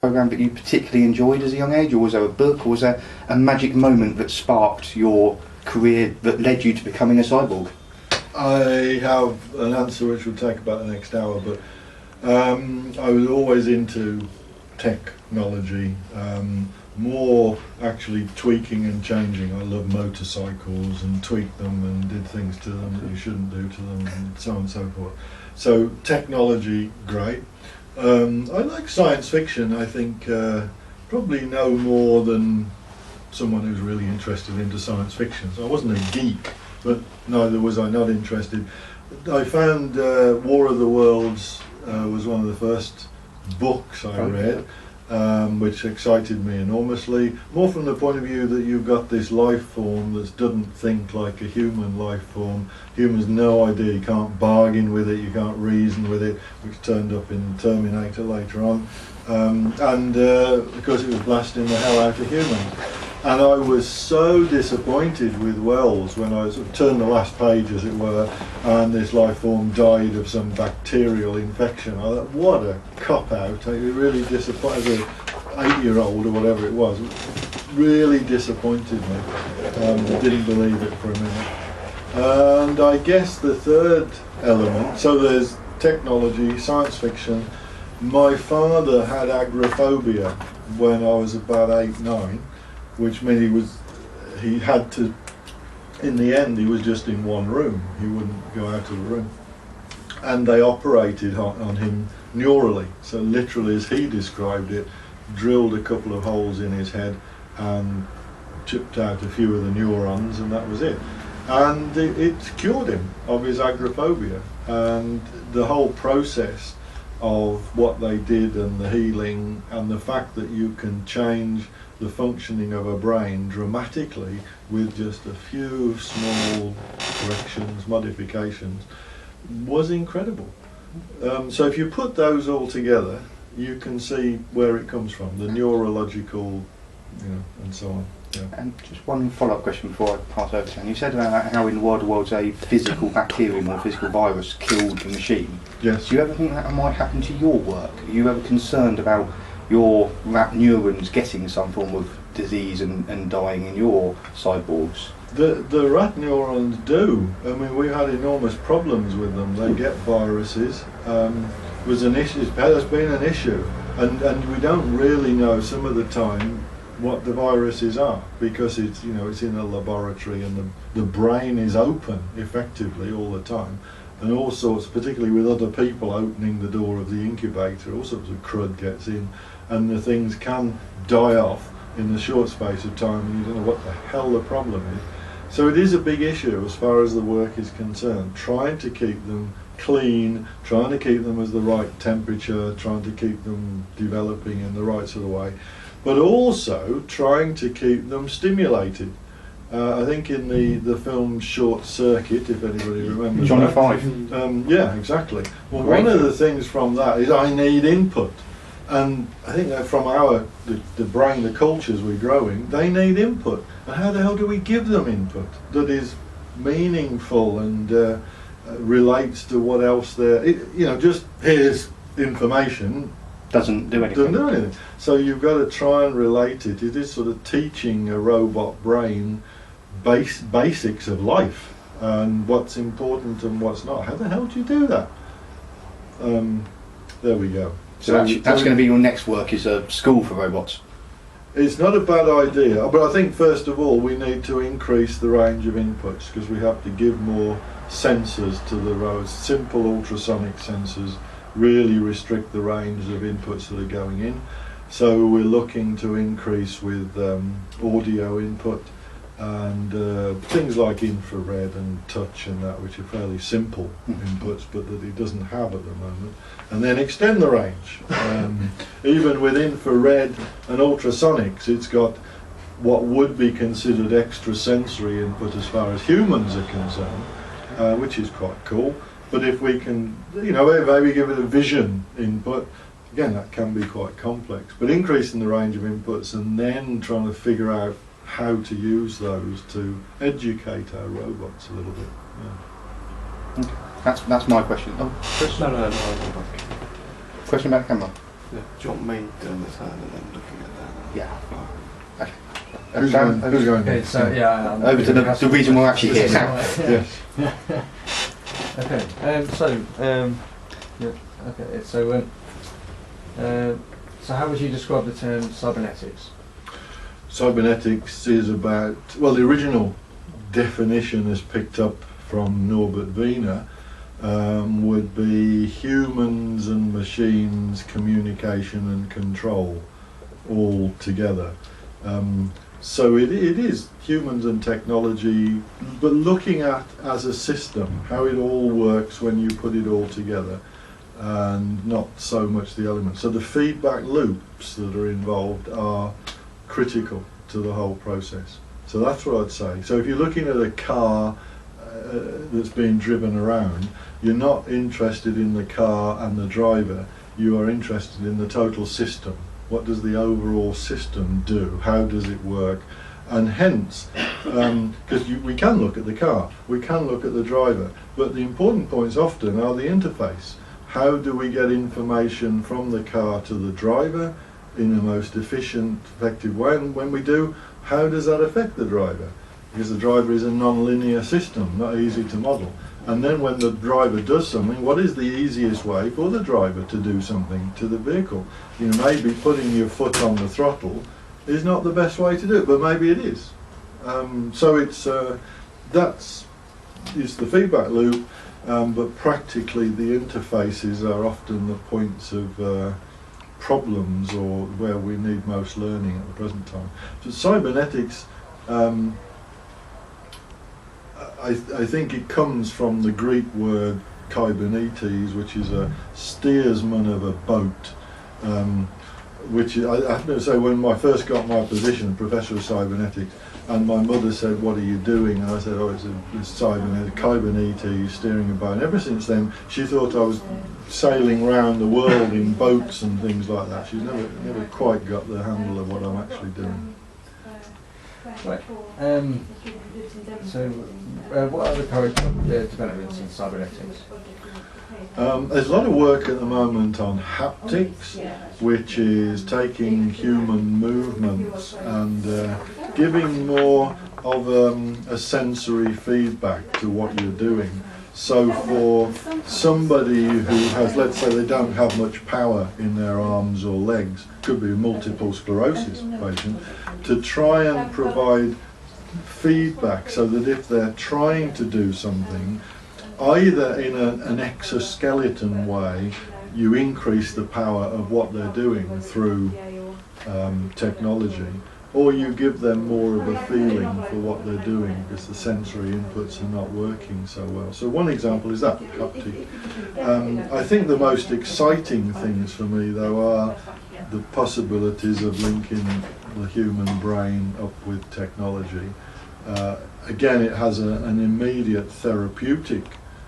program that you particularly enjoyed as a young age, or was there a book, or was there a magic moment that sparked your career that led you to becoming a cyborg? I have an answer which will take about the next hour, but I was always into technology, more actually tweaking and changing. I love motorcycles and tweaked them and did things to them that you shouldn't do to them, and so on and so forth. So technology, great. I like science fiction. I think probably no more than someone who's really interested into science fiction. So I wasn't a geek, but neither was I not interested. I found War of the Worlds was one of the first books I read, which excited me enormously. More from the point of view that you've got this life form that doesn't think like a human life form. Humans no idea, you can't bargain with it, you can't reason with it, which turned up in Terminator later on. Because it was blasting the hell out of humans. And I was so disappointed with Wells when I sort of turned the last page, as it were, and this life form died of some bacterial infection. I thought, what a cop-out. It really disappointed, as an 8-year-old or whatever it was, really disappointed me. Didn't believe it for a minute. And I guess the third element, so there's technology, science fiction. My father had agoraphobia when I was about 8, 9. Which meant he had to, in the end he was just in one room, he wouldn't go out of the room. And they operated on him neurally, so literally as he described it, drilled a couple of holes in his head and chipped out a few of the neurons, and that was it. And it cured him of his agoraphobia, and the whole process of what they did and the healing and the fact that you can change the functioning of a brain dramatically with just a few small corrections, modifications, was incredible. So if you put those all together, you can see where it comes from, the neurological, and so on. Yeah. And just one follow-up question before I pass over to you. You said about how in War of the Worlds a physical bacterium or physical virus killed the machine. Yes. Do you ever think that might happen to your work? Are you ever concerned about your rat neurons getting some form of disease and dying in your cyborgs? The rat neurons do. I mean, we've had enormous problems with them. They get viruses. Was an issue. Has been an issue, and we don't really know some of the time what the viruses are, because it's it's in a laboratory and the brain is open effectively all the time, and all sorts, particularly with other people opening the door of the incubator, all sorts of crud gets in, and the things can die off in a short space of time, and you don't know what the hell the problem is. So it is a big issue as far as the work is concerned, trying to keep them clean, trying to keep them at the right temperature, trying to keep them developing in the right sort of way, but also trying to keep them stimulated. I think in the film Short Circuit, if anybody remembers Johnny that. Five. Yeah, exactly. Well, Great. one of the things from that is I need input. And I think that from the brain, the cultures we're growing, they need input. And how the hell do we give them input that is meaningful and relates to what else just here's information. Doesn't do anything. Doesn't do anything. So you've got to try and relate it. It is sort of teaching a robot brain basics of life and what's important and what's not. How the hell do you do that? There we go. So that's going to be your next work, is a school for robots. It's not a bad idea, but I think first of all we need to increase the range of inputs, because we have to give more sensors to the robots. Simple ultrasonic sensors really restrict the range of inputs that are going in. So we're looking to increase with audio input and things like infrared and touch and that, which are fairly simple inputs but that it doesn't have at the moment, and then extend the range. Even with infrared and ultrasonics, it's got what would be considered extrasensory input as far as humans are concerned, which is quite cool. But if we can, maybe give it a vision input, again, that can be quite complex. But increasing the range of inputs and then trying to figure out how to use those to educate our robots a little bit. Yeah. Okay. That's my question. Oh, Chris? No. Question about the camera. Yeah. Do you want me doing the turn and then looking at that? Yeah. Okay. Who's going? Okay, so yeah, Over to the reason we're actually here now. Yes. Okay. Yeah. Okay. So how would you describe the term cybernetics? Cybernetics is about, well, the original definition is picked up from Norbert Wiener, would be humans and machines, communication and control all together. So it is humans and technology, but looking at as a system, how it all works when you put it all together, and not so much the elements. So the feedback loops that are involved are critical to the whole process. So that's what I'd say. So if you're looking at a car that's being driven around, you're not interested in the car and the driver, you are interested in the total system. What does the overall system do? How does it work? And hence, because we can look at the car, we can look at the driver, but the important points often are the interface. How do we get information from the car to the driver in the most efficient, effective way? And when we do, how does that affect the driver? Because the driver is a non-linear system, not easy to model. And then when the driver does something, what is the easiest way for the driver to do something to the vehicle? You know, maybe putting your foot on the throttle is not the best way to do it, but maybe it is. So it's that's the feedback loop, but practically the interfaces are often the points of problems or where we need most learning at the present time. So cybernetics, I think it comes from the Greek word kybernetes, which is a steersman of a boat. Which is, I have to say, when I first got my position, Professor of Cybernetics, and my mother said, "What are you doing?" And I said, "Oh, it's kybernetes, steering a boat." And ever since then, she thought I was sailing around the world in boats and things like that. She's never quite got the handle of what I'm actually doing. Right. So, what are the current developments in cybernetics? There's a lot of work at the moment on haptics, which is taking human movements and giving more of a sensory feedback to what you're doing. So for somebody who has, let's say they don't have much power in their arms or legs, could be a multiple sclerosis patient, to try and provide feedback so that if they're trying to do something, either in an exoskeleton way, you increase the power of what they're doing through technology, or you give them more of a feeling for what they're doing because the sensory inputs are not working so well. So one example is that, haptic. I think the most exciting things for me, though, are the possibilities of linking the human brain up with technology. Again, it has an immediate therapeutic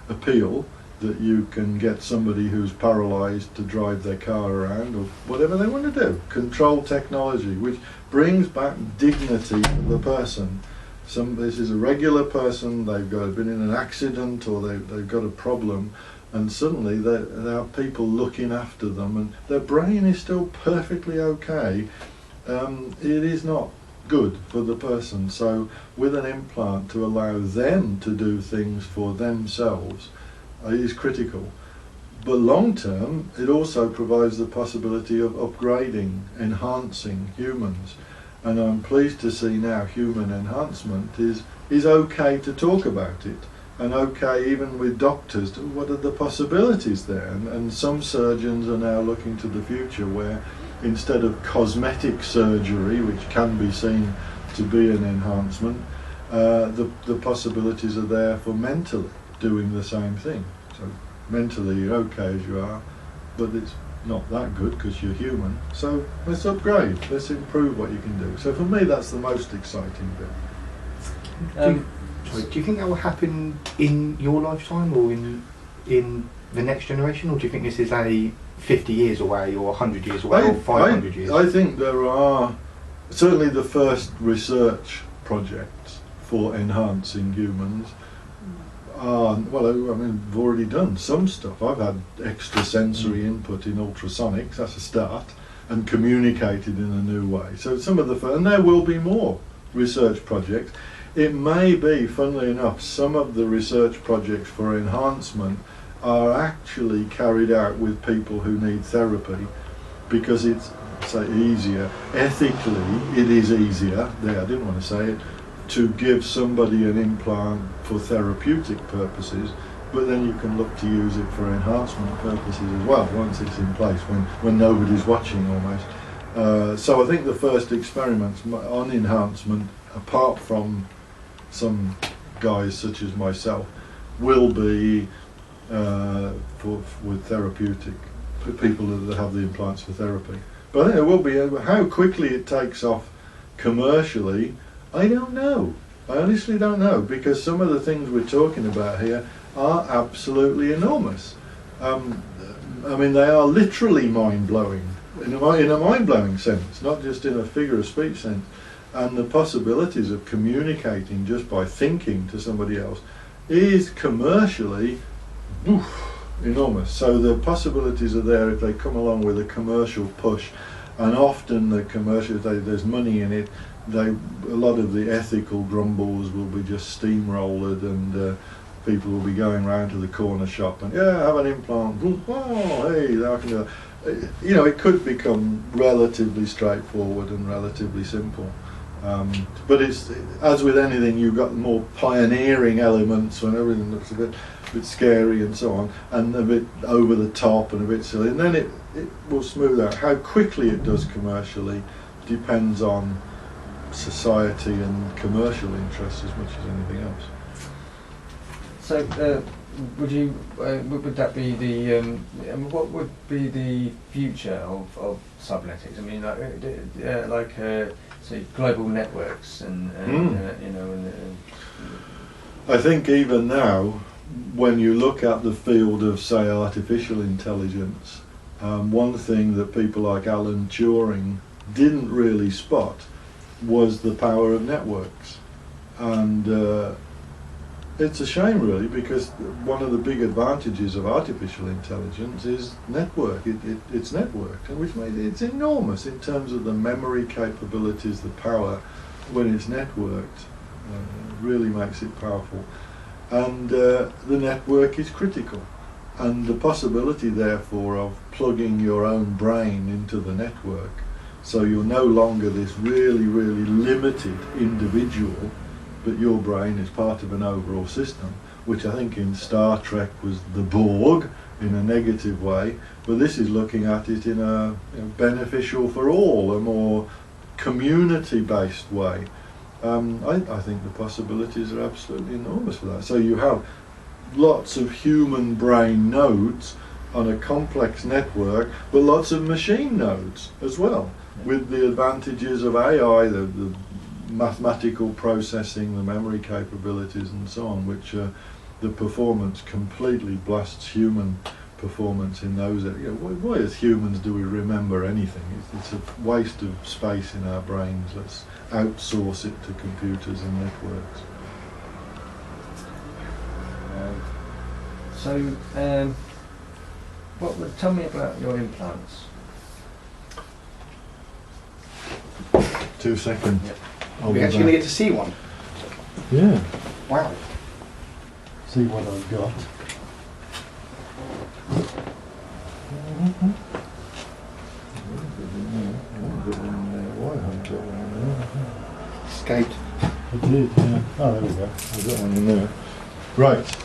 appeal that you can get somebody who's paralysed to drive their car around or whatever they want to do. Control technology, which brings back dignity to the person. This is a regular person, they've been in an accident or they've got a problem, and suddenly there are people looking after them and their brain is still perfectly okay. It is not good for the person. So with an implant to allow them to do things for themselves is critical. But long term, it also provides the possibility of upgrading, enhancing humans. And I'm pleased to see now human enhancement is okay to talk about it. And okay even with doctors, what are the possibilities there? And some surgeons are now looking to the future where instead of cosmetic surgery, which can be seen to be an enhancement, the possibilities are there for mentally doing the same thing. So mentally you're okay as you are, but it's not that good because you're human. So let's upgrade, let's improve what you can do. So for me that's the most exciting bit. Do you think that will happen in your lifetime or in the next generation, or do you think this is a 50 years away or 100 years away or 500 years? I think there are certainly the first research projects for enhancing humans well, I mean, I've already done some stuff. I've had extrasensory input in ultrasonics, that's a start, and communicated in a new way. So some of the, and there will be more research projects. It may be, funnily enough, some of the research projects for enhancement are actually carried out with people who need therapy, because it's, say, easier. Ethically, it is easier, there, I didn't want to say it, to give somebody an implant for therapeutic purposes, but then you can look to use it for enhancement purposes as well, once it's in place, when nobody's watching almost. So I think the first experiments on enhancement, apart from some guys such as myself, will be with therapeutic, people that have the implants for therapy. But I think it will be, how quickly it takes off commercially, I don't know. I honestly don't know, because some of the things we're talking about here are absolutely enormous. I mean, they are literally mind-blowing, in a mind-blowing sense, not just in a figure of speech sense. And the possibilities of communicating just by thinking to somebody else is commercially enormous. So the possibilities are there if they come along with a commercial push, and often the commercial, there's money in it. A lot of the ethical grumbles will be just steamrolled, and people will be going round to the corner shop and, yeah, have an implant. Oh, hey, I can do that. You know, it could become relatively straightforward and relatively simple. But it's, as with anything, you've got more pioneering elements when everything looks a bit scary and so on, and a bit over the top and a bit silly, and then it will smooth out. How quickly it does commercially depends on society and commercial interests as much as anything else. So would that be the what would be the future of cybernetics? I mean, like say global networks and you know, I think even now, when you look at the field of, say, artificial intelligence, one thing that people like Alan Turing didn't really spot was the power of networks. And it's a shame, really, because one of the big advantages of artificial intelligence is network. It's networked, and which makes it's enormous in terms of the memory capabilities, the power when it's networked. Really makes it powerful. And the network is critical. And the possibility, therefore, of plugging your own brain into the network, so you're no longer this really, really limited individual, but your brain is part of an overall system, which I think in Star Trek was the Borg in a negative way, but this is looking at it in a beneficial for all, a more community-based way. I think the possibilities are absolutely enormous for that. So you have lots of human brain nodes on a complex network, but lots of machine nodes as well, with the advantages of AI, the mathematical processing, the memory capabilities and so on, which the performance completely blasts human performance in those areas. Why as humans do we remember anything? It's a waste of space in our brains. Let's outsource it to computers and networks. Tell me about your implants. 2 seconds. Yep. We're actually going to get to see one. Yeah. Wow. See what I've got. Escaped. I did, yeah. Oh, there we go. I've got one in there. Right.